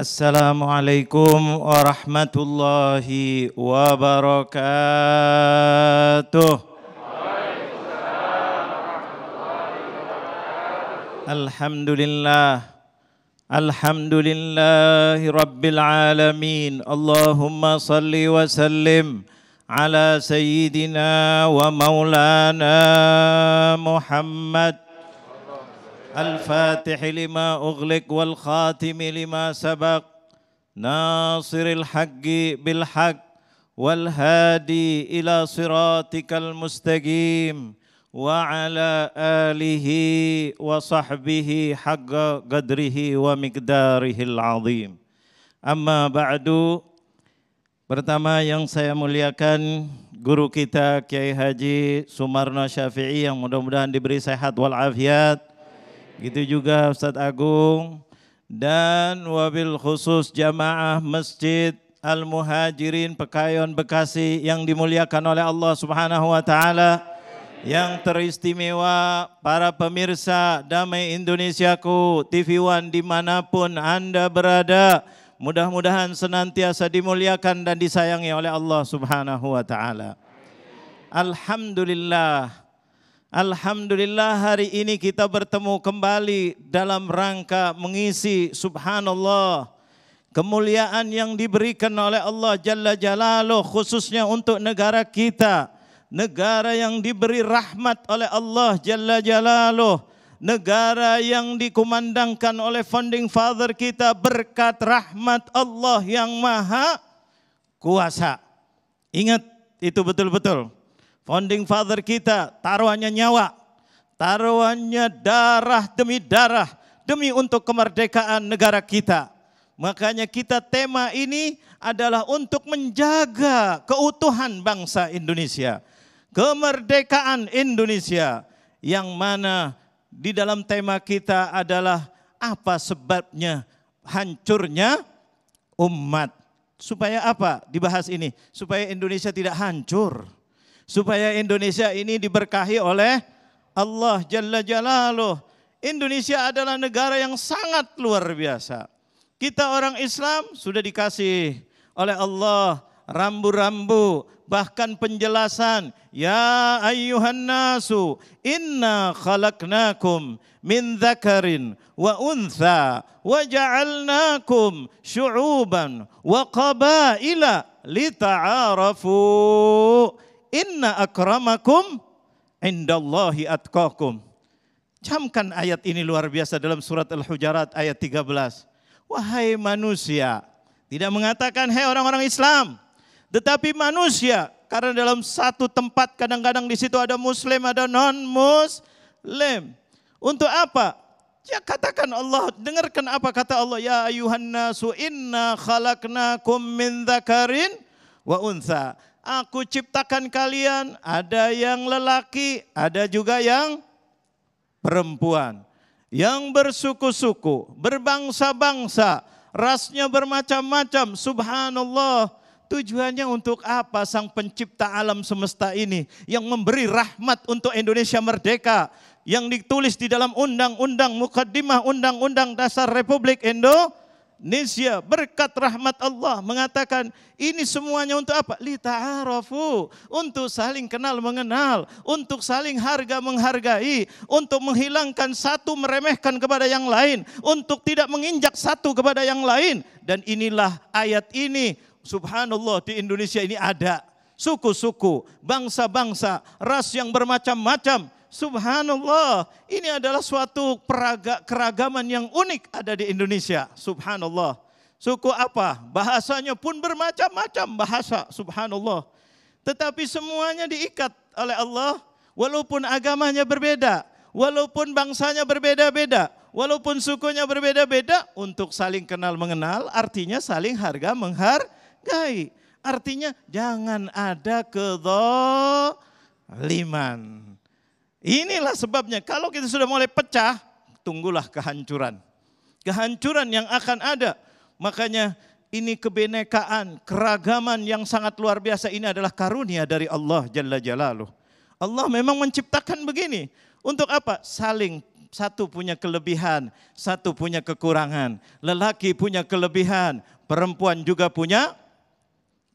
Assalamualaikum warahmatullahi wabarakatuh. Alhamdulillah. Alhamdulillahi rabbil alamin. Allahumma salli wa sallim ala sayyidina wa maulana Muhammad. الفاتح لما أغلق والخاتم لما سبق ناصر الحق بالحق والهادي إلى صراطك المستقيم وعلى آله وصحبه حق قدره ومقداره العظيم. أما بعد, pertama yang saya muliakan guru kita Kiai Haji Sumarno Syafi'i yang mudah-mudahan diberi sehat walafiat. Gitu juga Ustadz Agung dan wabil khusus jamaah Masjid Al-Muhajirin Pekayon Bekasi yang dimuliakan oleh Allah Subhanahu wa taala. Yang teristimewa para pemirsa Damai Indonesiaku TV One dimanapun Anda berada, mudah-mudahan senantiasa dimuliakan dan disayangi oleh Allah Subhanahu wa taala. Alhamdulillah. Alhamdulillah, hari ini kita bertemu kembali dalam rangka mengisi subhanallah kemuliaan yang diberikan oleh Allah Jalla Jalaluh khususnya untuk negara kita, negara yang diberi rahmat oleh Allah Jalla Jalaluh, negara yang dikumandangkan oleh founding father kita berkat rahmat Allah yang maha kuasa. Ingat itu betul-betul. Founding father kita taruhannya nyawa, taruhannya darah demi untuk kemerdekaan negara kita. Makanya kita tema ini adalah untuk menjaga keutuhan bangsa Indonesia, kemerdekaan Indonesia, yang mana di dalam tema kita adalah apa sebabnya hancurnya umat. Supaya apa dibahas ini? Supaya Indonesia tidak hancur. Supaya Indonesia ini diberkahi oleh Allah Jalla Jalaluh. Indonesia adalah negara yang sangat luar biasa. Kita orang Islam sudah dikasih oleh Allah rambu-rambu, bahkan penjelasan. Ya ayyuhan nasu inna khalaqnakum min dzakarin wa untha wa ja'alnakum syu'uban wa qabaila lita'arafu. Inna akramakum indallahi atqakum. Camkan ayat ini luar biasa dalam surat Al-Hujurat ayat 13. Wahai manusia, tidak mengatakan hai orang-orang Islam, tetapi manusia, karena dalam satu tempat kadang-kadang di situ ada muslim, ada non-muslim. Untuk apa? Ya katakan Allah, dengarkan apa kata Allah, ya ayuhan nasu inna khalaqnakum min dzakarin wa untha. Aku ciptakan kalian, ada yang lelaki, ada juga yang perempuan. Yang bersuku-suku, berbangsa-bangsa, rasnya bermacam-macam. Subhanallah, tujuannya untuk apa sang pencipta alam semesta ini yang memberi rahmat untuk Indonesia merdeka, yang ditulis di dalam undang-undang Muqaddimah Undang-Undang Dasar Republik Indonesia berkat rahmat Allah mengatakan ini semuanya untuk apa? Lita'arafu, untuk saling kenal mengenal, untuk saling harga menghargai, untuk menghilangkan satu meremehkan kepada yang lain, untuk tidak menginjak satu kepada yang lain. Dan inilah ayat ini, subhanallah, di Indonesia ini ada suku-suku, bangsa-bangsa, ras yang bermacam-macam. Subhanallah, ini adalah suatu keragaman yang unik ada di Indonesia. Subhanallah. Suku apa? Bahasanya pun bermacam-macam bahasa. Subhanallah. Tetapi semuanya diikat oleh Allah, walaupun agamanya berbeda, walaupun bangsanya berbeda-beda, walaupun sukunya berbeda-beda, untuk saling kenal mengenal, artinya saling harga menghargai. Artinya jangan ada kedzaliman. Inilah sebabnya kalau kita sudah mulai pecah, tunggulah kehancuran. Kehancuran yang akan ada. Makanya ini kebenekaan, keragaman yang sangat luar biasa ini adalah karunia dari Allah Jalla Jalaluh. Allah memang menciptakan begini. Untuk apa? Saling satu punya kelebihan, satu punya kekurangan. Lelaki punya kelebihan, perempuan juga punya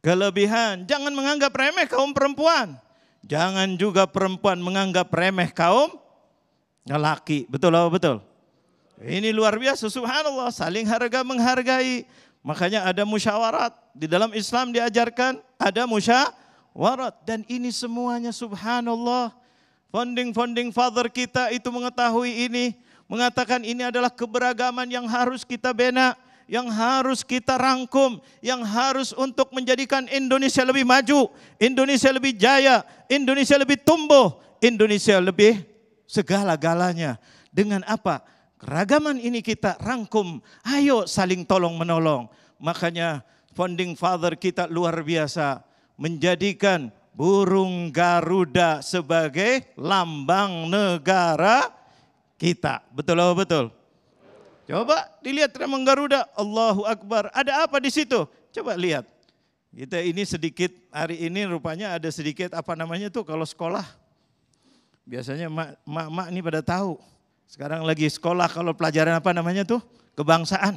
kelebihan. Jangan menganggap remeh kaum perempuan. Jangan juga perempuan menganggap remeh kaum lelaki. Betul apa betul? Ini luar biasa, subhanallah, saling harga menghargai. Makanya ada musyawarat. Di dalam Islam diajarkan ada musyawarat. Dan ini semuanya subhanallah. Founding father kita itu mengetahui ini. Mengatakan ini adalah keberagaman yang harus kita bina. Yang harus kita rangkum. Yang harus untuk menjadikan Indonesia lebih maju. Indonesia lebih jaya. Indonesia lebih tumbuh. Indonesia lebih segala-galanya. Dengan apa? Keragaman ini kita rangkum, ayo saling tolong menolong. Makanya founding father kita luar biasa, menjadikan burung Garuda sebagai lambang negara kita. Betul atau betul? Coba dilihat lambang Garuda, Allahu Akbar. Ada apa di situ? Coba lihat. Kita ini sedikit, hari ini rupanya ada sedikit apa namanya tuh kalau sekolah. Biasanya mak ini pada tahu. Sekarang lagi sekolah kalau pelajaran apa namanya tuh? Kebangsaan.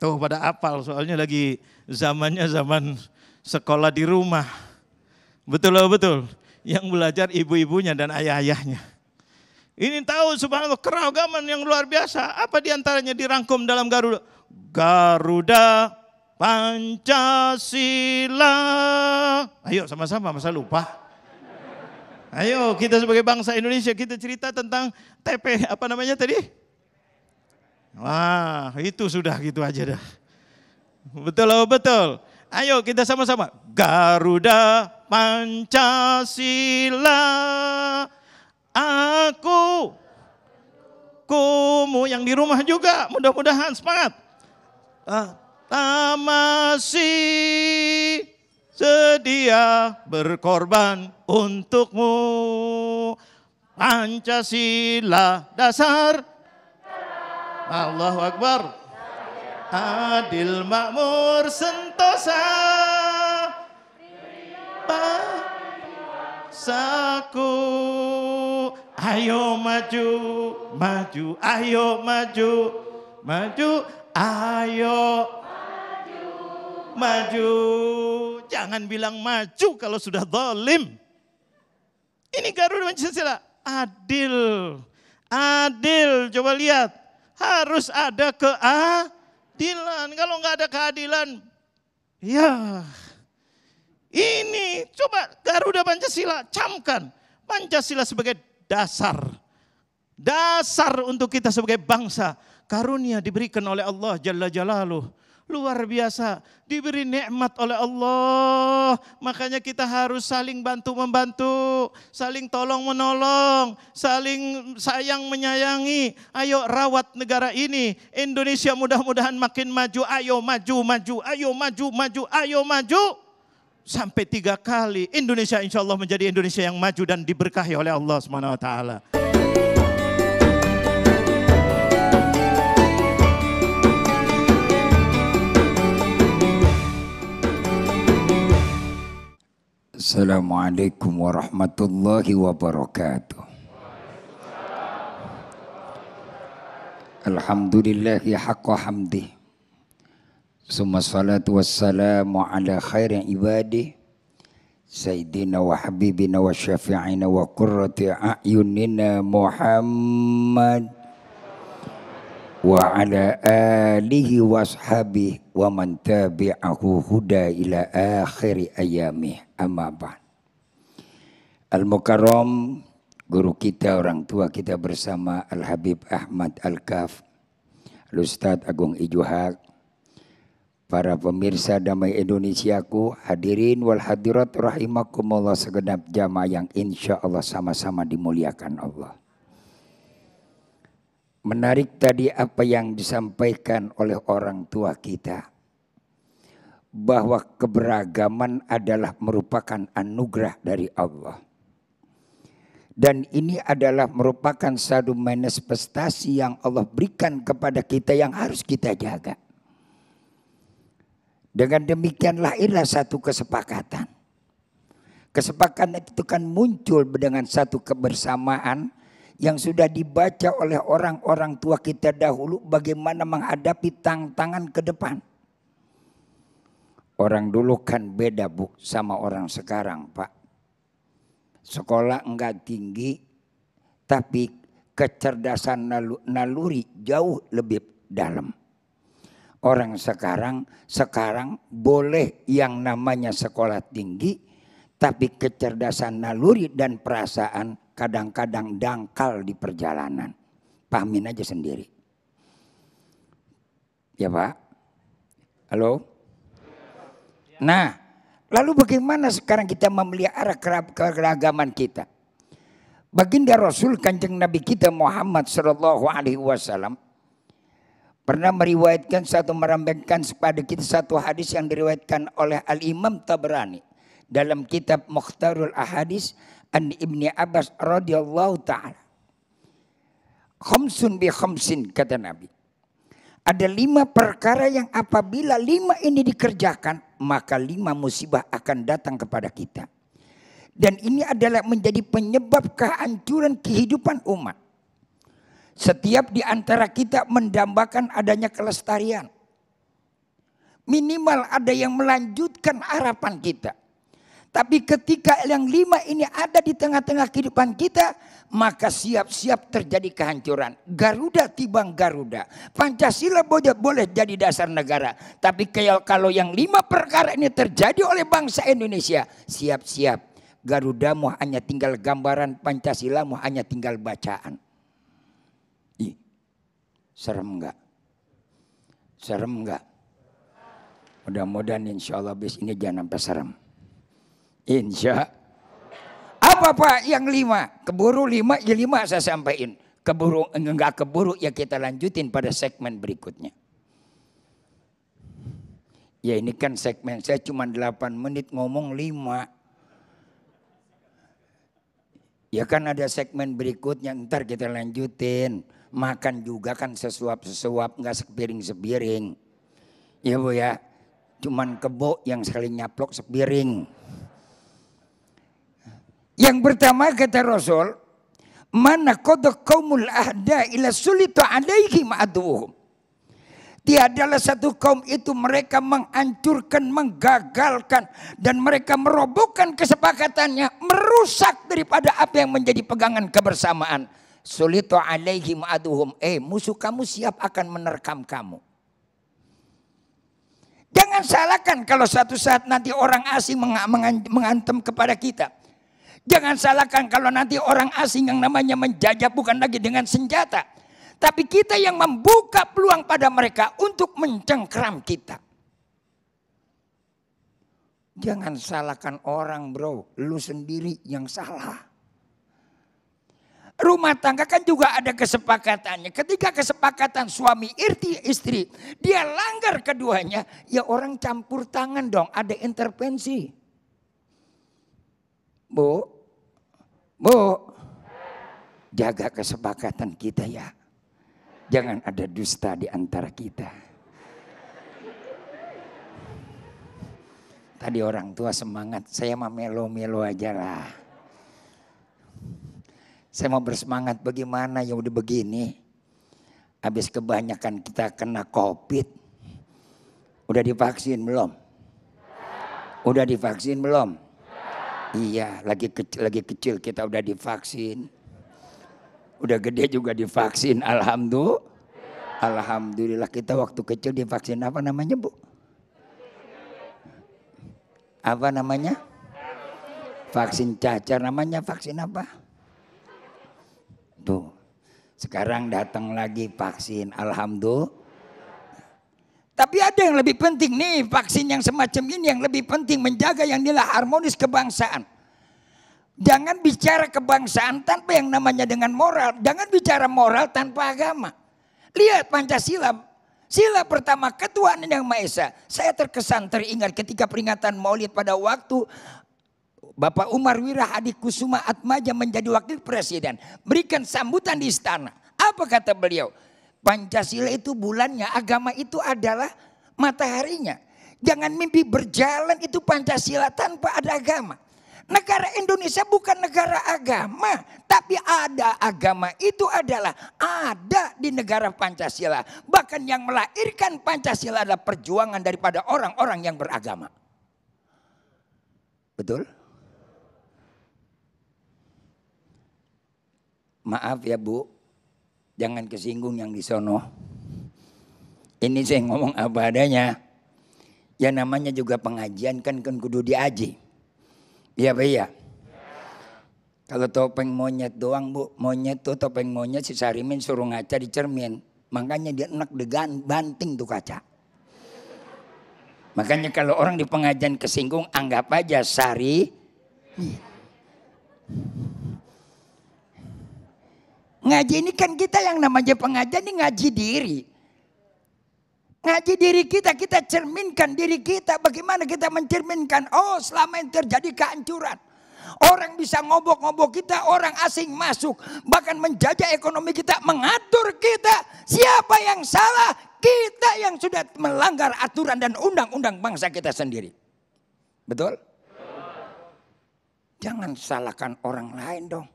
Tuh pada apal soalnya lagi zamannya zaman sekolah di rumah. Betul loh betul. Yang belajar ibu-ibunya dan ayah-ayahnya. Ini tahu subhanallah keragaman yang luar biasa. Apa diantaranya dirangkum dalam Garuda? Garuda Pancasila. Ayo sama-sama masa lupa. Ayo kita sebagai bangsa Indonesia kita cerita tentang TP apa namanya tadi? Wah itu sudah gitu aja dah. Betul loh betul. Ayo kita sama-sama. Garuda Pancasila. Aku. Kumu yang di rumah juga mudah-mudahan semangat. Masih sedia berkorban untukmu. Pancasila dasar. Allahu Akbar. Adil makmur sentosa. Bangsaku. Ayo maju, maju, ayo maju, maju, ayo maju. Jangan bilang maju kalau sudah zalim. Ini Garuda Pancasila. Adil. Adil. Coba lihat. Harus ada keadilan. Kalau nggak ada keadilan. Ya. Ini. Coba Garuda Pancasila. Camkan. Pancasila sebagai dasar. Dasar untuk kita sebagai bangsa. Karunia diberikan oleh Allah Jalla Jalaluh. Luar biasa, diberi nikmat oleh Allah. Makanya kita harus saling bantu-membantu, saling tolong-menolong, saling sayang menyayangi. Ayo rawat negara ini. Indonesia mudah-mudahan makin maju. Ayo maju, maju, ayo maju, maju, ayo maju. Sampai 3 kali. Indonesia insya Allah menjadi Indonesia yang maju dan diberkahi oleh Allah SWT. Assalamualaikum warahmatullahi wabarakatuh. Alhamdulillahi haqqa hamdih. Summa salatu wassalamu ala khairin ibadih. Sayyidina wa habibina wa syafi'ina wa qurrati a'yunina Muhammad. Wa ala alihi wa ashabihi wa man tabi'ahu huda ila akhiri ayamih amma ba'd. Al-Mukarram, guru kita, orang tua kita bersama Al-Habib Ahmad Al-Kaf, Al-Ustadz Agung Ijuhak, para pemirsa Damai Indonesiaku, hadirin wal hadirat rahimakumullah segenap jamaah yang insya Allah sama-sama dimuliakan Allah. Menarik tadi apa yang disampaikan oleh orang tua kita, bahwa keberagaman adalah merupakan anugerah dari Allah. Dan ini adalah merupakan satu manifestasi yang Allah berikan kepada kita yang harus kita jaga. Dengan demikian lahirlah satu kesepakatan. Kesepakatan itu kan muncul dengan satu kebersamaan yang sudah dibaca oleh orang-orang tua kita dahulu bagaimana menghadapi tantangan ke depan. Orang dulu kan beda Bu sama orang sekarang Pak. Sekolah enggak tinggi tapi kecerdasan naluri jauh lebih dalam. Orang sekarang boleh yang namanya sekolah tinggi tapi kecerdasan naluri dan perasaan kadang-kadang dangkal di perjalanan. Pahamin aja sendiri. Ya Pak? Halo? Nah, lalu bagaimana sekarang kita memelihara keragaman kita? Baginda Rasul Kanjeng Nabi kita Muhammad sallallahu alaihi wasallam pernah meriwayatkan merampungkan kepada kita satu hadis yang diriwayatkan oleh Al-Imam Tabrani dalam kitab Mukhtarul Ahadis an Ibni Abbas radhiyallahu taala. Khamsun bi khamsin kata Nabi. Ada 5 perkara yang apabila 5 ini dikerjakan, maka 5 musibah akan datang kepada kita. Dan ini adalah menjadi penyebab kehancuran kehidupan umat. Setiap di antara kita mendambakan adanya kelestarian. Minimal ada yang melanjutkan harapan kita. Tapi ketika yang 5 ini ada di tengah-tengah kehidupan kita, maka siap-siap terjadi kehancuran. Garuda tibang Garuda. Pancasila boleh jadi dasar negara. Tapi kalau yang 5 perkara ini terjadi oleh bangsa Indonesia, siap-siap. Garudamu hanya tinggal gambaran, Pancasilamu hanya tinggal bacaan. Ih, serem enggak? Serem enggak? Mudah-mudahan insya Allah bis ini jangan sampai serem. Insya apa Pak yang 5? Keburu 5 ya 5 saya sampaikan. Keburu enggak keburu ya kita lanjutin pada segmen berikutnya. Ya ini kan segmen saya cuma 8 menit ngomong 5. Ya kan ada segmen berikutnya ntar kita lanjutin. Makan juga kan sesuap-sesuap enggak sepiring-sepiring. Ya Bu ya. Cuman kebo yang sekali nyaplok sepiring. Yang pertama kata Rasul, mana qad qaumul ahda ila sulitu alaihi ma'aduhum. Tiadalah satu kaum itu mereka menghancurkan, menggagalkan dan mereka merobohkan kesepakatannya, merusak daripada apa yang menjadi pegangan kebersamaan. Sulitu alaihi ma'aduhum. Musuh kamu siap akan menerkam kamu. Jangan salahkan kalau suatu saat nanti orang asing menghantam kepada kita. Jangan salahkan kalau nanti orang asing yang namanya menjajah bukan lagi dengan senjata. Tapi kita yang membuka peluang pada mereka untuk mencengkram kita. Jangan salahkan orang bro, lu sendiri yang salah. Rumah tangga kan juga ada kesepakatannya. Ketika kesepakatan suami istri, dia langgar keduanya, ya orang campur tangan dong, ada intervensi. Bu, jaga kesepakatan kita ya. Jangan ada dusta di antara kita. Tadi orang tua semangat, saya mah melo-melo aja lah. Saya mau bersemangat bagaimana ya udah begini. Habis kebanyakan kita kena COVID. Udah divaksin belum? Udah divaksin belum? Iya, lagi kecil kita udah divaksin. Udah gede juga divaksin, alhamdulillah. Kita waktu kecil divaksin apa namanya Bu? Apa namanya? Vaksin cacar, namanya vaksin apa? Tuh, sekarang datang lagi vaksin, alhamdulillah. Tapi ada yang lebih penting nih, vaksin yang semacam ini yang lebih penting menjaga yang nilai harmonis kebangsaan. Jangan bicara kebangsaan tanpa yang namanya dengan moral. Jangan bicara moral tanpa agama. Lihat Pancasila. Sila pertama ketuhanan yang Maha Esa. Saya terkesan teringat ketika peringatan Maulid pada waktu Bapak Umar Wira Hadi Kusuma Atmaja menjadi wakil presiden. Berikan sambutan di istana. Apa kata beliau? Pancasila itu bulannya, agama itu adalah mataharinya. Jangan mimpi berjalan itu Pancasila tanpa ada agama. Negara Indonesia bukan negara agama, tapi ada agama itu adalah ada di negara Pancasila. Bahkan yang melahirkan Pancasila adalah perjuangan daripada orang-orang yang beragama. Betul? Maaf ya Bu, jangan kesinggung yang di sono. Ini saya ngomong apa adanya. Ya namanya juga pengajian kan kudu diaji. Iya Pak ya. Kalau topeng monyet doang Bu, monyet tuh topeng monyet si Sarimin suruh ngaca di cermin. Makanya dia enak degan banting tuh kaca. Makanya kalau orang di pengajian kesinggung anggap aja Sari. Ngaji ini kan kita yang namanya pengajian ini ngaji diri. Ngaji diri kita cerminkan diri kita. Bagaimana kita mencerminkan? Oh selama ini terjadi kehancuran. Orang bisa ngobok-ngobok kita, orang asing masuk. Bahkan menjajah ekonomi kita, mengatur kita. Siapa yang salah? Kita yang sudah melanggar aturan dan undang-undang bangsa kita sendiri. Betul? Jangan salahkan orang lain dong.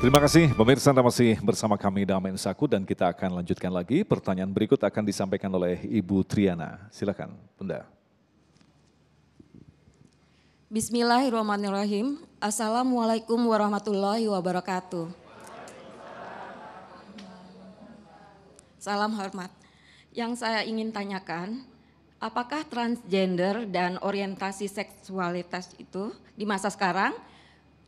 Terima kasih pemirsa, Anda masih bersama kami dalam Mensaku dan kita akan lanjutkan lagi. Pertanyaan berikut akan disampaikan oleh Ibu Triana. Silakan Bunda. Bismillahirrahmanirrahim. Assalamualaikum warahmatullahi wabarakatuh. Salam hormat. Yang saya ingin tanyakan, apakah transgender dan orientasi seksualitas itu di masa sekarang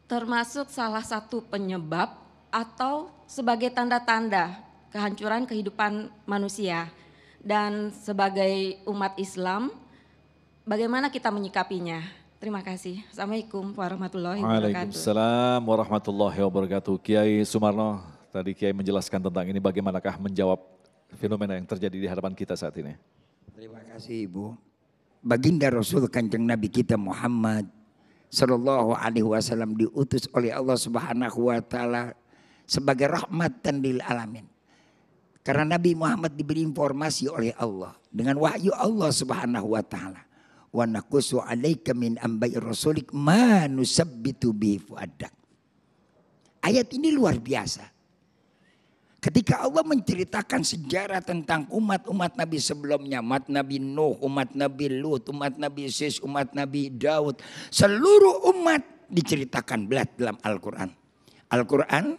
termasuk salah satu penyebab atau sebagai tanda-tanda kehancuran kehidupan manusia? Dan sebagai umat Islam, bagaimana kita menyikapinya? Terima kasih. Assalamualaikum warahmatullahi wabarakatuh. Waalaikumsalam warahmatullahi wabarakatuh. Kiai Sumarno, tadi Kiai menjelaskan tentang ini, bagaimanakah menjawab fenomena yang terjadi di hadapan kita saat ini? Terima kasih Ibu. Baginda Rasul Kanjeng Nabi kita Muhammad Sallallahu Alaihi Wasallam diutus oleh Allah Subhanahu Wa Taala sebagai rahmatan lil alamin. Karena Nabi Muhammad diberi informasi oleh Allah dengan wahyu Allah Subhanahu Wa Taala. Wa naqussu 'alaika min anba'i rasulik ma nusabbitu bi fuadak. Ayat ini luar biasa. Ketika Allah menceritakan sejarah tentang umat-umat Nabi sebelumnya, umat Nabi Nuh, umat Nabi Lut, umat Nabi Sis, umat Nabi Daud, seluruh umat diceritakan dalam Al-Quran. Al-Quran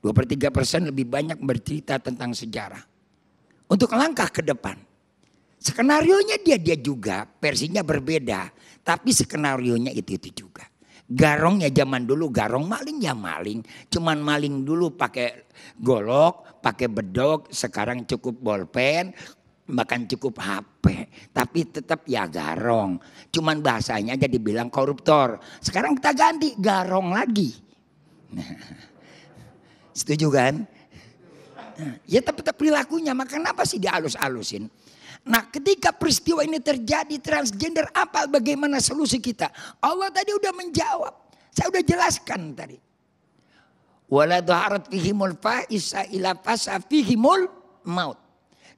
2/3% lebih banyak bercerita tentang sejarah. Untuk langkah ke depan. Skenarionya dia juga, versinya berbeda, tapi skenarionya itu juga. Garongnya zaman dulu garong, maling ya maling. Cuman maling dulu pakai golok, pakai bedog, sekarang cukup bolpen, bahkan cukup HP. Tapi tetap ya garong. Cuman bahasanya aja dibilang koruptor. Sekarang kita ganti garong lagi. Setuju kan? Ya tetap perilakunya, maka kenapa sih dihalus-halusin? Nah ketika peristiwa ini terjadi transgender, apa bagaimana solusi kita? Allah tadi udah menjawab. Saya udah jelaskan tadi. Wala dhaharat fihimul fa'isa ila fasa fihimul maut.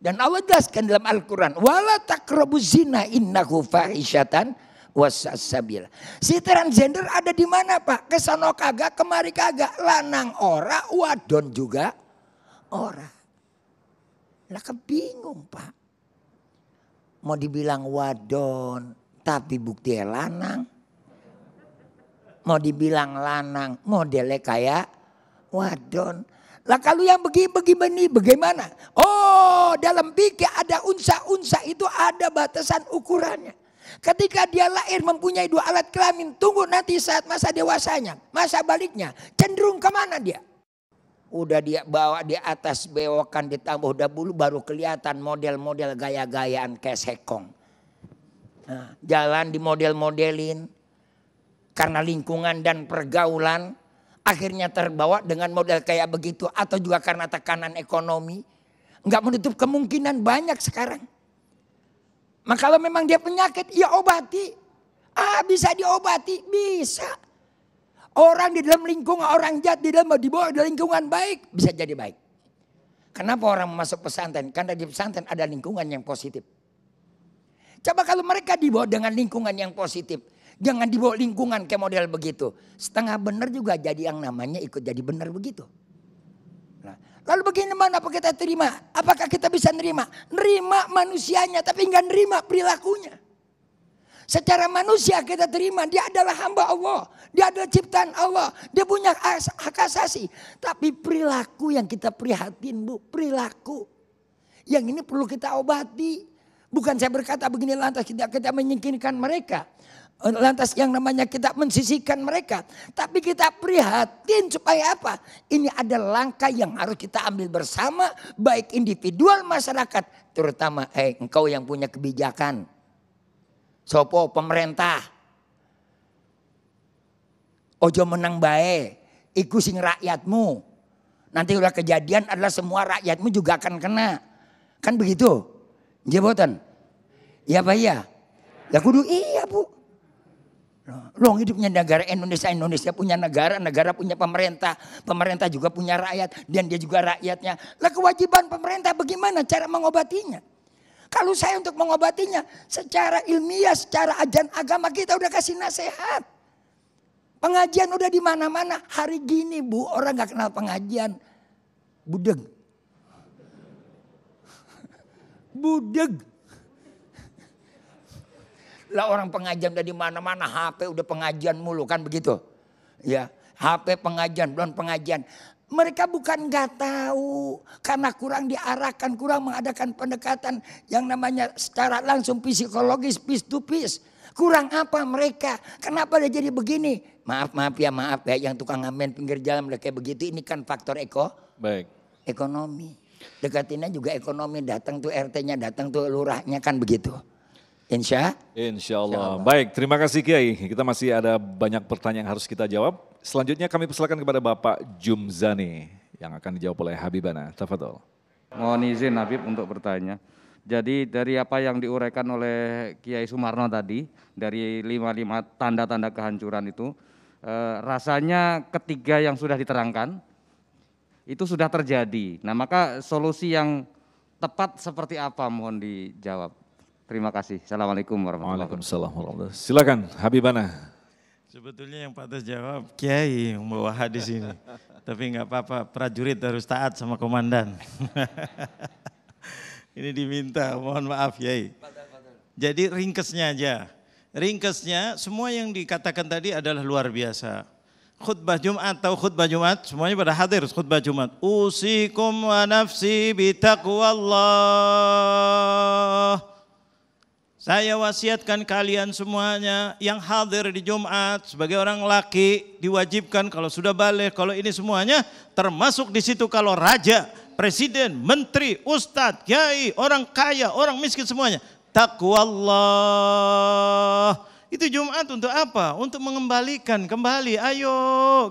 Dan Allah jelaskan dalam Al-Quran. Wala taqrabuz zina innahu fahisyatan wasasabil. Si transgender ada di mana Pak? Kesana kagak, kemari kagak. Lanang ora, wadon juga ora. Lah kebingung Pak. Mau dibilang wadon, tapi buktinya lanang. Mau dibilang lanang, modelnya kayak wadon. Lah kalau yang begini bagaimana? Oh, dalam fikih ada unsa-unsa itu ada batasan ukurannya. Ketika dia lahir mempunyai 2 alat kelamin, tunggu nanti saat masa dewasanya, masa baliknya, cenderung kemana dia? Udah dia bawa di atas bewokan ditambah dahulu baru kelihatan model-model gaya-gayaan kayak sekong. Nah, jalan di model-modelin karena lingkungan dan pergaulan akhirnya terbawa dengan model kayak begitu atau juga karena tekanan ekonomi. Enggak menutup kemungkinan banyak sekarang. Maka kalau memang dia penyakit ya obati. Bisa diobati, bisa. Orang di dalam lingkungan orang jahat, di dalam dibawa di lingkungan baik, bisa jadi baik. Kenapa orang masuk pesantren? Karena di pesantren ada lingkungan yang positif. Coba kalau mereka dibawa dengan lingkungan yang positif. Jangan dibawa lingkungan kayak model begitu. Setengah benar juga jadi yang namanya ikut jadi benar begitu. Nah, lalu bagaimana apa kita terima? Apakah kita bisa nerima? Nerima manusianya tapi enggak nerima perilakunya. Secara manusia kita terima, dia adalah hamba Allah. Dia adalah ciptaan Allah. Dia punya hak asasi. Tapi perilaku yang kita prihatin, Bu. Perilaku. Yang ini perlu kita obati. Bukan saya berkata begini lantas kita menyingkirkan mereka. Lantas yang namanya kita mensisihkan mereka. Tapi kita prihatin supaya apa? Ini adalah langkah yang harus kita ambil bersama. Baik individual masyarakat. Terutama engkau yang punya kebijakan. Sopo pemerintah. Ojo menang bae. Iku sing rakyatmu. Nanti udah kejadian adalah semua rakyatmu juga akan kena. Kan begitu? Jabatan. Iya Pak ya? Lah kudu iya Bu. Loh hidupnya negara Indonesia punya negara punya pemerintah. Pemerintah juga punya rakyat. Dan dia juga rakyatnya. Lah kewajiban pemerintah bagaimana cara mengobatinya? Kalau saya untuk mengobatinya secara ilmiah, secara ajaran agama kita udah kasih nasihat. Pengajian udah di mana-mana. Hari gini Bu, orang gak kenal pengajian. Budeg. Budeg. Lah orang pengajian udah di mana-mana, HP udah pengajian mulu kan begitu. Ya, HP pengajian, belum pengajian. Mereka bukan gak tahu karena kurang diarahkan, kurang mengadakan pendekatan yang namanya secara langsung psikologis, piece to piece. Kurang apa mereka? Kenapa dia jadi begini? Maaf ya yang tukang ngamen pinggir jalan kayak begitu ini kan faktor ekonomi. Dekatinnya juga ekonomi, datang tuh RT-nya, datang tuh lurahnya kan begitu. Insya Allah. Baik, terima kasih Kiai. Kita masih ada banyak pertanyaan yang harus kita jawab. Selanjutnya kami persilakan kepada Bapak Jumzani yang akan dijawab oleh Habibana. Tafadhol. Mohon izin Habib untuk bertanya. Jadi dari apa yang diuraikan oleh Kiai Sumarno tadi, dari 5 tanda-tanda kehancuran itu, rasanya ketiga yang sudah diterangkan, itu sudah terjadi. Nah maka solusi yang tepat seperti apa mohon dijawab. Terima kasih. Assalamualaikum warahmatullahi wabarakatuh. Silakan Habibana. Sebetulnya yang patut jawab Kiai yang bawa hadis ini. Tapi nggak apa-apa, prajurit harus taat sama komandan. Ini diminta, mohon maaf Kiai. Jadi ringkesnya aja. Ringkesnya semua yang dikatakan tadi adalah luar biasa. Khutbah Jumat atau khutbah Jumat, semuanya pada hadir khutbah Jumat. Usikum wa nafsi bitaqwallah. Saya wasiatkan kalian semuanya yang hadir di Jumat sebagai orang laki diwajibkan kalau sudah balik, kalau ini semuanya termasuk di situ kalau raja, presiden, menteri, ustadz, kiai, orang kaya, orang miskin semuanya. Taqwallah. Itu Jumat untuk apa? Untuk mengembalikan kembali. Ayo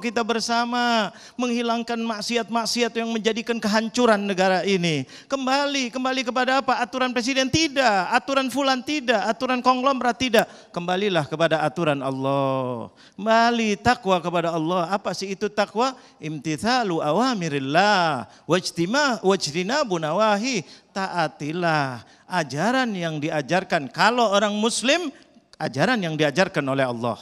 kita bersama menghilangkan maksiat-maksiat yang menjadikan kehancuran negara ini. Kembali kepada apa? Aturan presiden tidak, aturan fulan tidak, aturan konglomerat tidak. Kembalilah kepada aturan Allah. Kembali takwa kepada Allah. Apa sih itu takwa? Imtithalu awamirillah wajtinabu nawahi. Taatilah ajaran yang diajarkan. Kalau orang muslim, ajaran yang diajarkan oleh Allah.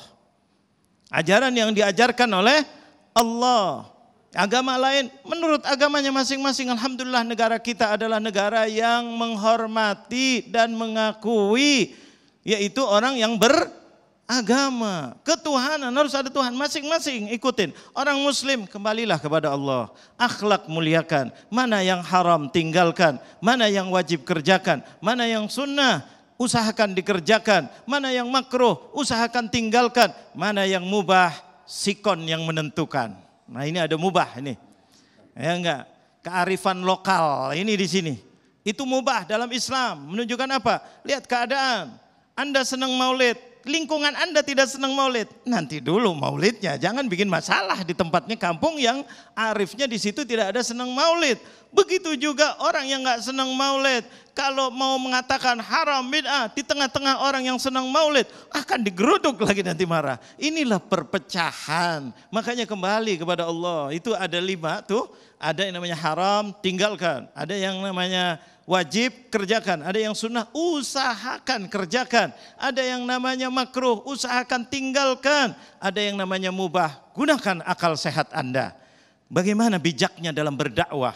Ajaran yang diajarkan oleh Allah. Agama lain menurut agamanya masing-masing. Alhamdulillah negara kita adalah negara yang menghormati dan mengakui. Yaitu orang yang beragama. Ketuhanan harus ada Tuhan masing-masing ikutin. Orang muslim kembalilah kepada Allah. Akhlak muliakan. Mana yang haram tinggalkan. Mana yang wajib kerjakan. Mana yang sunnah usahakan dikerjakan, mana yang makruh, usahakan tinggalkan, mana yang mubah, sikon yang menentukan. Nah ini ada mubah ini, ya enggak, kearifan lokal ini di sini. Itu mubah dalam Islam, menunjukkan apa? Lihat keadaan, Anda senang maulid, lingkungan Anda tidak senang maulid, nanti dulu maulidnya. Jangan bikin masalah di tempatnya kampung yang arifnya di situ tidak ada senang maulid. Begitu juga orang yang nggak senang maulid, kalau mau mengatakan haram bid'ah di tengah-tengah orang yang senang maulid, akan digeruduk lagi nanti marah. Inilah perpecahan. Makanya kembali kepada Allah. Itu ada 5 tuh, ada yang namanya haram, tinggalkan. Ada yang namanya wajib, kerjakan. Ada yang sunnah, usahakan kerjakan. Ada yang namanya makruh, usahakan tinggalkan. Ada yang namanya mubah, gunakan akal sehat Anda. Bagaimana bijaknya dalam berdakwah?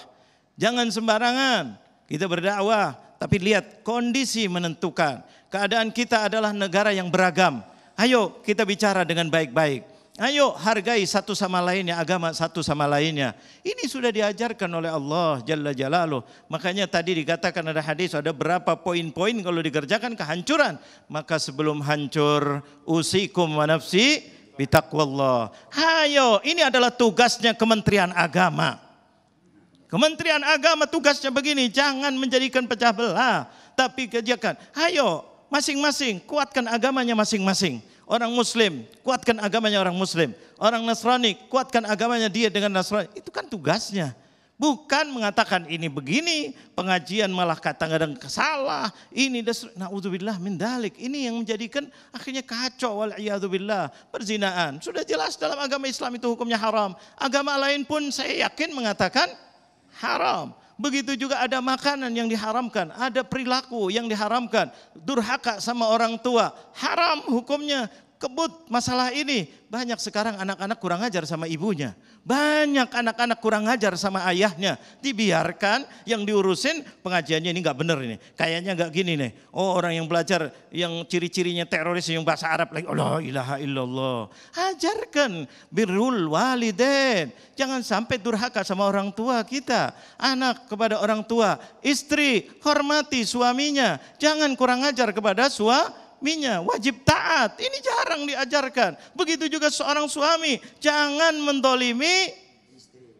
Jangan sembarangan. Kita berdakwah, tapi lihat kondisi menentukan. Keadaan kita adalah negara yang beragam. Ayo kita bicara dengan baik-baik. Ayo hargai satu sama lainnya, agama satu sama lainnya. Ini sudah diajarkan oleh Allah Jalla Jalaluh. Makanya tadi dikatakan ada hadis, ada berapa poin-poin kalau dikerjakan kehancuran. Maka sebelum hancur, usikum wa nafsi bitaqwallah. Ayo, ini adalah tugasnya Kementerian Agama. Kementerian Agama tugasnya begini, jangan menjadikan pecah belah, tapi kerjakan. Ayo, masing-masing kuatkan agamanya masing-masing. Orang Muslim, kuatkan agamanya orang Muslim. Orang Nasrani, kuatkan agamanya dia dengan Nasrani. Itu kan tugasnya. Bukan mengatakan ini begini, pengajian malah kadang-kadang salah. Ini na'udzubillah min dalik. Ini yang menjadikan akhirnya kacau, wal'iyadzubillah. Perzinaan, sudah jelas dalam agama Islam itu hukumnya haram. Agama lain pun saya yakin mengatakan haram. Begitu juga ada makanan yang diharamkan, ada perilaku yang diharamkan, durhaka sama orang tua, haram hukumnya. Kebut masalah ini. Banyak sekarang anak-anak kurang ajar sama ibunya. Banyak anak-anak kurang ajar sama ayahnya. Dibiarkan, yang diurusin pengajiannya ini enggak benar ini. Kayaknya enggak gini nih. Oh, orang yang belajar yang ciri-cirinya teroris yang bahasa Arab lagi. La ilaha illallah. Ajarkan birrul walidain. Jangan sampai durhaka sama orang tua kita. Anak kepada orang tua, istri hormati suaminya. Jangan kurang ajar kepada suaminya, wajib taat. Ini jarang diajarkan. Begitu juga seorang suami, jangan mendolimi istri.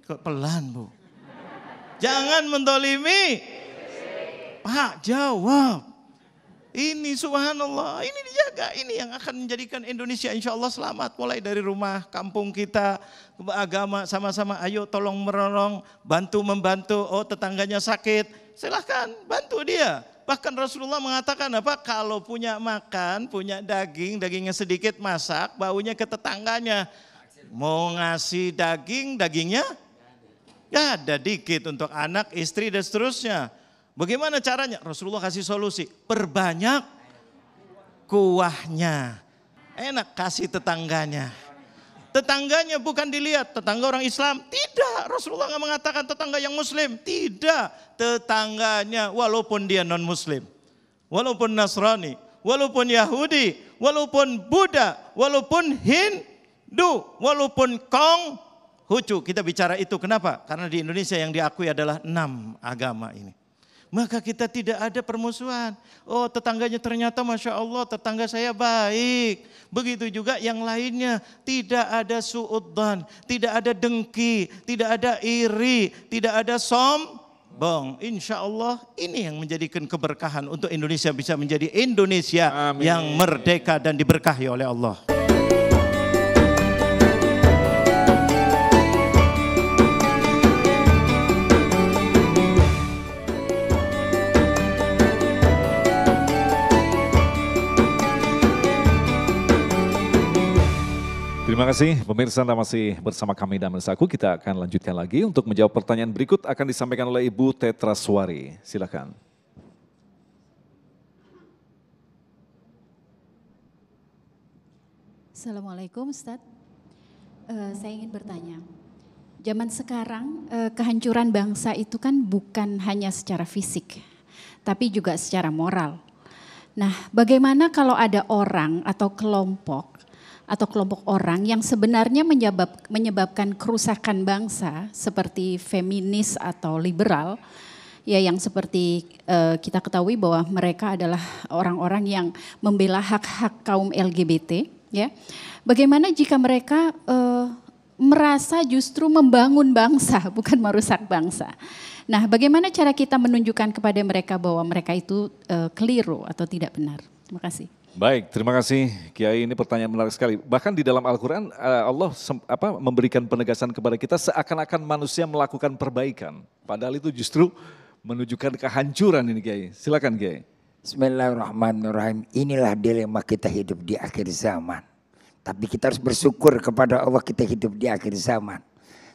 Pelan Bu. Jangan mendolimi. Pak, jawab. Ini subhanallah, ini dijaga. Ini yang akan menjadikan Indonesia insya Allah selamat. Mulai dari rumah, kampung kita, agama sama-sama. Ayo tolong menolong, bantu membantu. Oh, tetangganya sakit, silahkan bantu dia. Bahkan Rasulullah mengatakan apa? Kalau punya makan, punya daging, dagingnya sedikit masak, baunya ke tetangganya. Mau ngasih daging, dagingnya ya ada dikit untuk anak, istri dan seterusnya. Bagaimana caranya? Rasulullah kasih solusi, perbanyak kuahnya. Enak kasih tetangganya. Tetangganya bukan dilihat, tetangga orang Islam. Tidak, Rasulullah nggak mengatakan tetangga yang Muslim. Tidak, tetangganya walaupun dia non Muslim. Walaupun Nasrani, walaupun Yahudi, walaupun Buddha, walaupun Hindu, walaupun Konghucu. Kita bicara itu, kenapa? Karena di Indonesia yang diakui adalah 6 agama ini. Maka kita tidak ada permusuhan. Oh, tetangganya ternyata Masya Allah tetangga saya baik. Begitu juga yang lainnya. Tidak ada su'udzan, tidak ada dengki, tidak ada iri, tidak ada sombong. Insya Allah ini yang menjadikan keberkahan untuk Indonesia bisa menjadi Indonesia Amin. Yang merdeka dan diberkahi oleh Allah. Terima kasih pemirsa, Anda masih bersama kami dan Mensaku. Kita akan lanjutkan lagi untuk menjawab pertanyaan berikut akan disampaikan oleh Ibu Tetraswari. Silakan. Assalamualaikum Ustadz. Saya ingin bertanya, zaman sekarang kehancuran bangsa itu kan bukan hanya secara fisik, tapi juga secara moral. Nah, bagaimana kalau ada orang atau kelompok orang yang sebenarnya menyebabkan kerusakan bangsa seperti feminis atau liberal, ya yang seperti kita ketahui bahwa mereka adalah orang-orang yang membela hak-hak kaum LGBT, ya. Bagaimana jika mereka merasa justru membangun bangsa bukan merusak bangsa? Nah, bagaimana cara kita menunjukkan kepada mereka bahwa mereka itu keliru atau tidak benar? Terima kasih. Baik, terima kasih Kiai, ini pertanyaan menarik sekali. Bahkan di dalam Al-Quran Allah memberikan penegasan kepada kita seakan-akan manusia melakukan perbaikan. Padahal itu justru menunjukkan kehancuran ini Kiai. Silakan Kiai. Bismillahirrahmanirrahim. Inilah dilema kita hidup di akhir zaman. Tapi kita harus bersyukur kepada Allah kita hidup di akhir zaman.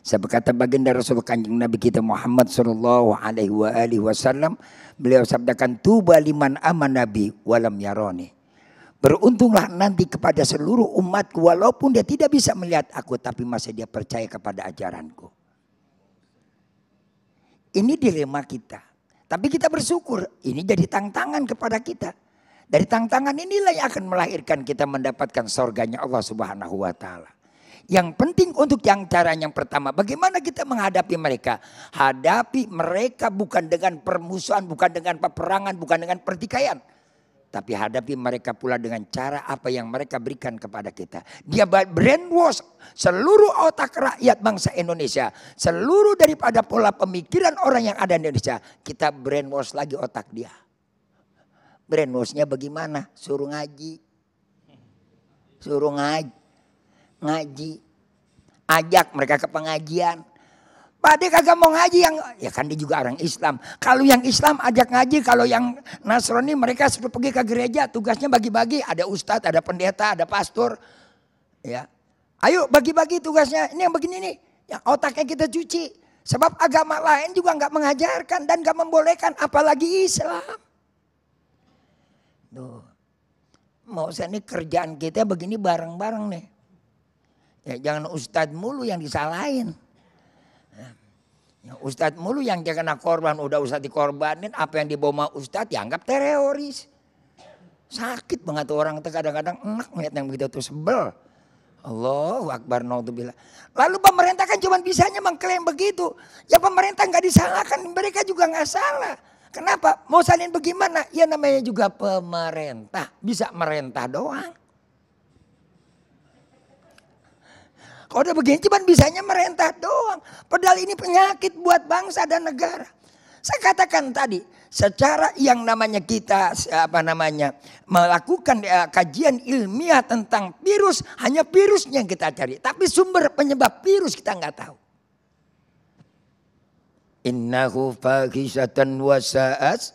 Saya berkata baginda Rasul Kanjeng Nabi kita Muhammad sallallahu alaihi wasallam, beliau sabdakan tuba liman aman nabi walam yaroni. Beruntunglah nanti kepada seluruh umatku walaupun dia tidak bisa melihat aku tapi masih dia percaya kepada ajaranku. Ini dilema kita. Tapi kita bersyukur ini jadi tantangan kepada kita. Dari tantangan inilah yang akan melahirkan kita mendapatkan surganya Allah Subhanahu wa taala. Yang penting untuk yang cara yang pertama, bagaimana kita menghadapi mereka? Hadapi mereka bukan dengan permusuhan, bukan dengan peperangan, bukan dengan pertikaian. Tapi hadapi mereka pula dengan cara apa yang mereka berikan kepada kita. Dia brainwash seluruh otak rakyat bangsa Indonesia. Seluruh daripada pola pemikiran orang yang ada di Indonesia. Kita brainwash lagi otak dia. Brainwashnya bagaimana? Suruh ngaji. Suruh ngaji. Ajak mereka ke pengajian. Pak dia kagak mau ngaji yang, ya kan dia juga orang Islam. Kalau yang Islam ajak ngaji, kalau yang Nasrani mereka sudah pergi ke gereja, tugasnya bagi-bagi. Ada ustadz, ada pendeta, ada pastor. Ya, ayo bagi-bagi tugasnya. Ini yang begini nih, yang otaknya kita cuci. Sebab agama lain juga nggak mengajarkan dan nggak membolehkan, apalagi Islam. Tuh, mau saya nih kerjaan kita begini bareng-bareng nih. Ya jangan ustadz mulu yang disalahin. Ustadz mulu yang dia kena korban, udah ustadz dikorbanin, apa yang dibawa ustadz dianggap teroris. Sakit banget orang itu kadang-kadang enak melihat yang begitu tuh sebel. Allahu Akbar, naudzubillah. Lalu pemerintah kan cuma bisanya mengklaim begitu. Ya pemerintah nggak disalahkan, mereka juga nggak salah. Kenapa? Mau salin bagaimana? Ya namanya juga pemerintah, bisa merentah doang. Kalau udah begini cuma bisanya merentah doang. Padahal ini penyakit buat bangsa dan negara. Saya katakan tadi, secara yang namanya kita melakukan kajian ilmiah tentang virus, hanya virusnya yang kita cari. Tapi sumber penyebab virus kita nggak tahu. Innahu fahisatan wa sa'at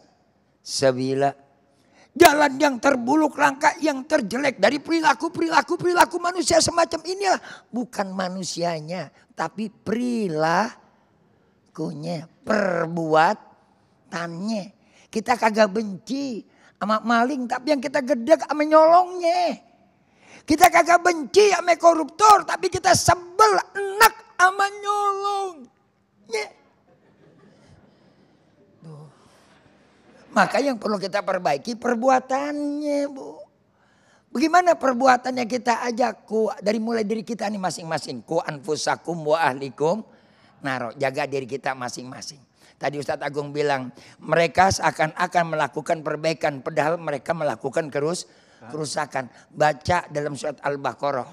sabila. Jalan yang terburuk, langkah yang terjelek dari perilaku manusia semacam inilah. Bukan manusianya, tapi perilakunya, perbuatannya. Kita kagak benci sama maling, tapi yang kita gedek sama nyolongnya. Kita kagak benci sama koruptor, tapi kita sebel enak sama nyolongnya. Maka yang perlu kita perbaiki perbuatannya, Bu. Bagaimana perbuatannya kita ajak dari mulai diri kita nih masing-masing. Ku anfusakum wa ahlikum naro, jaga diri kita masing-masing. Tadi Ustadz Agung bilang mereka seakan-akan melakukan perbaikan padahal mereka melakukan kerusakan. Baca dalam surat Al-Baqarah.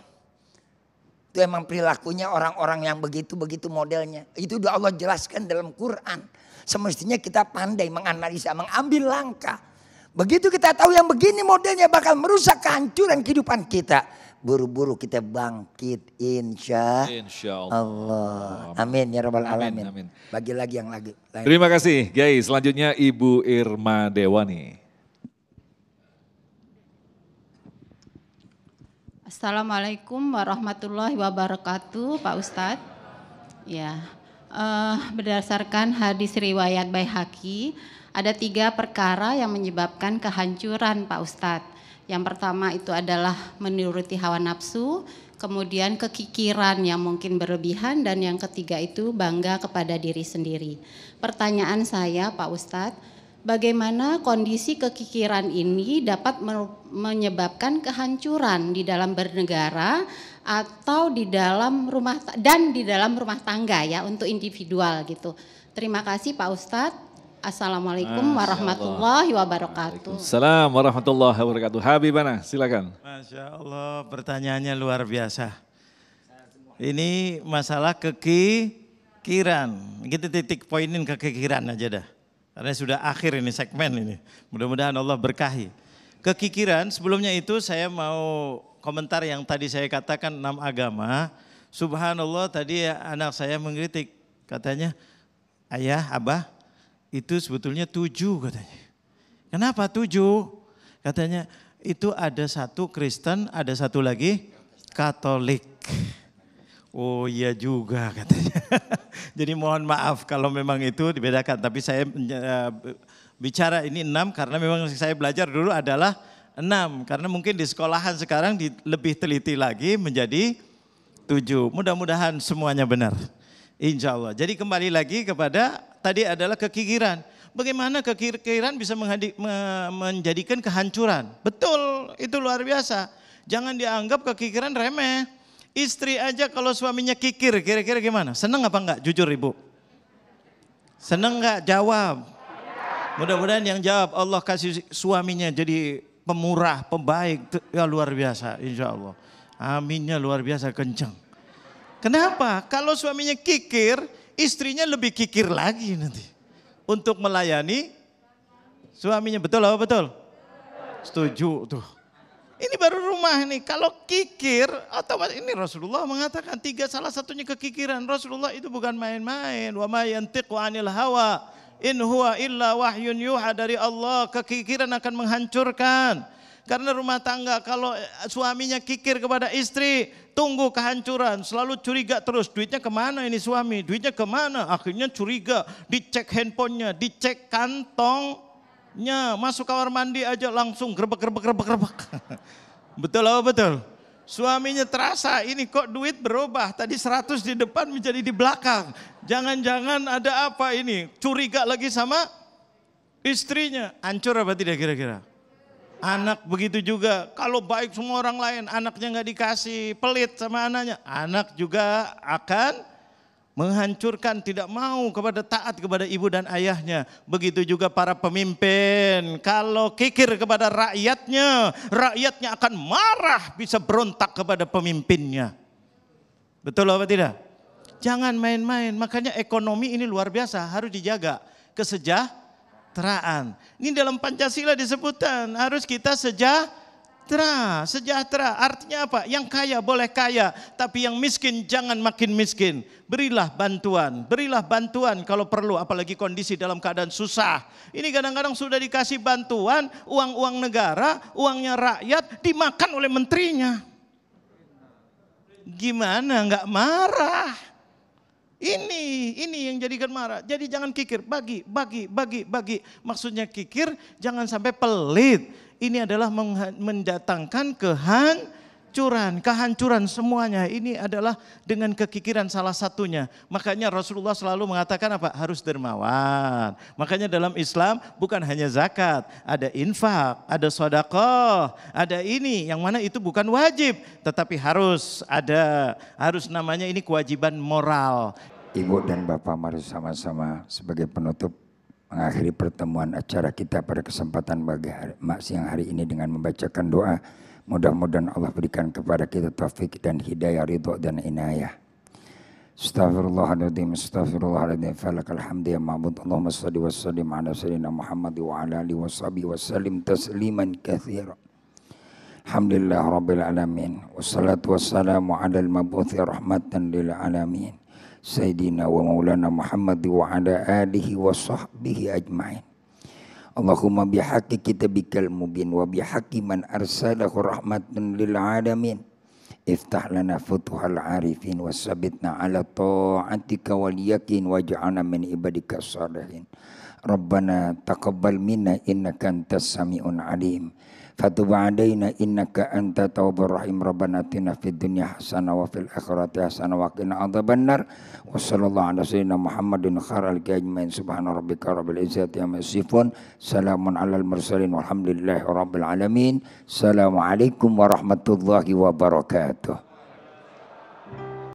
Itu emang perilakunya orang-orang yang begitu-begitu modelnya. Itu udah Allah jelaskan dalam Quran. Semestinya kita pandai menganalisa, mengambil langkah. Begitu kita tahu yang begini modelnya bakal merusak kehancuran kehidupan kita. Buru-buru kita bangkit insya Allah. Amin ya rabbal alamin. Amin. Bagi lagi yang lagi. Terima kasih Kiai. Selanjutnya Ibu Irma Dewani. Assalamualaikum warahmatullahi wabarakatuh Pak Ustadz. Ya. Berdasarkan hadis riwayat Baihaqi, ada 3 perkara yang menyebabkan kehancuran Pak Ustadz. Yang pertama itu adalah menuruti hawa nafsu, kemudian kekikiran yang mungkin berlebihan, dan yang ketiga itu bangga kepada diri sendiri. Pertanyaan saya Pak Ustadz, bagaimana kondisi kekikiran ini dapat menyebabkan kehancuran di dalam bernegara atau di dalam rumah tangga ya untuk individual gitu. Terima kasih Pak Ustadz. Assalamualaikum warahmatullahi wabarakatuh. Assalamualaikum warahmatullahi wabarakatuh. Habibana, silakan. Masya Allah, pertanyaannya luar biasa. Ini masalah kekikiran. Kita titik poinin kekikiran aja dah. Karena sudah akhir ini segmen ini. Mudah-mudahan Allah berkahi. kekikiran. Sebelumnya itu saya mau komentar yang tadi saya katakan 6 agama. Subhanallah tadi anak saya mengkritik, katanya, ayah, abah, itu sebetulnya 7 katanya. Kenapa 7? Katanya itu ada satu Kristen, ada satu lagi Katolik. Oh iya juga katanya. Jadi mohon maaf kalau memang itu dibedakan. Tapi saya bicara ini 6 karena memang saya belajar dulu adalah 6. Karena mungkin di sekolahan sekarang lebih teliti lagi menjadi 7. Mudah-mudahan semuanya benar. Insya Allah. Jadi kembali lagi kepada tadi adalah kekikiran. Bagaimana kekikiran bisa menjadikan kehancuran. Betul, itu luar biasa. Jangan dianggap kekikiran remeh. Istri aja kalau suaminya kikir, kira-kira gimana? Seneng apa enggak? Jujur ibu. Seneng enggak? Jawab. Mudah-mudahan yang jawab Allah kasih suaminya jadi pemurah, pembaik. Ya luar biasa insya Allah. Aminnya luar biasa kencang. Kenapa? Kalau suaminya kikir, istrinya lebih kikir lagi nanti. Untuk melayani suaminya. Betul apa betul? Setuju tuh. Ini baru rumah nih. Kalau kikir, otomatis ini Rasulullah mengatakan 3 salah satunya kekikiran. Rasulullah itu bukan main-main. Wa ma yantiqu 'anil hawa in huwa illa wahyun yuha dari Allah. Kekikiran akan menghancurkan. Karena rumah tangga kalau suaminya kikir kepada istri, tunggu kehancuran. Selalu curiga terus, duitnya kemana ini suami, duitnya kemana. Akhirnya curiga, dicek handphonenya, dicek kantongnya. Masuk kamar mandi aja langsung gerbek. Betul apa betul? Suaminya terasa ini kok duit berubah. Tadi 100 di depan menjadi di belakang. Jangan-jangan ada apa ini. Curiga lagi sama istrinya. Hancur apa tidak kira-kira? Anak begitu juga, kalau baik semua orang lain, anaknya nggak dikasih, pelit sama anaknya, anak juga akan menghancurkan, tidak mau kepada taat kepada ibu dan ayahnya. Begitu juga para pemimpin, kalau kikir kepada rakyatnya, rakyatnya akan marah, bisa berontak kepada pemimpinnya. Betul apa tidak? Jangan main-main, makanya ekonomi ini luar biasa, harus dijaga. Kesejahteraan. Ini dalam Pancasila disebutkan harus kita sejahtera. Artinya apa? Yang kaya boleh kaya, tapi yang miskin jangan makin miskin. Berilah bantuan kalau perlu, apalagi kondisi dalam keadaan susah. Ini kadang-kadang sudah dikasih bantuan, uang negara, uangnya rakyat dimakan oleh menterinya. Gimana nggak marah? Ini yang jadikan marah. Jadi jangan kikir, bagi. Maksudnya kikir jangan sampai pelit. Ini adalah mendatangkan kehancuran semuanya. Ini adalah dengan kekikiran salah satunya. Makanya Rasulullah selalu mengatakan apa? Harus dermawan. Makanya dalam Islam bukan hanya zakat, ada infak, ada sedekah, ada ini yang mana itu bukan wajib, tetapi harus namanya ini kewajiban moral. Ibu dan Bapak mari sama-sama sebagai penutup mengakhiri pertemuan acara kita pada kesempatan siang hari ini dengan membacakan doa. Mudah-mudahan Allah berikan kepada kita taufik dan hidayah, ridho dan inayah. Astaghfirullahaladzim, falakal hamdi ya ma'bud. Allahumma salli wa sallim ala sayyidina Muhammad wa ala alihi wa sahbihi wa sallim tasliman katsira. Alhamdulillah rabbil alamin. Wassalatu wassalamu ala al-mabuthi rahmatan lil alamin. Sayyidina wa maulana Muhammad wa ala alihi wa sahbihi ajma'in. Allahumma bihaqqi kitabikal mubin wa bihaqqi man arsalahu rahmatan lil alamin. Iftah lana futuhal arifin wa sabitna ala ta'atika wal yakin waj'alna min ibadika salihin. Rabbana taqabbal minna innaka antas sami'un alim. Fatub alaina innaka anta tawwabur rahim. Rabbana atina fid dunya hasanah wa fil akhirati hasanah wa qina adzabannar. Wa sallallahu ala sayyidina Muhammadin khairal ajmain. Subhana rabbika rabbil izzati amma yasifun. Salamun alal mursalin walhamdulillahi rabbil alamin. Assalamualaikum warahmatullahi wabarakatuh.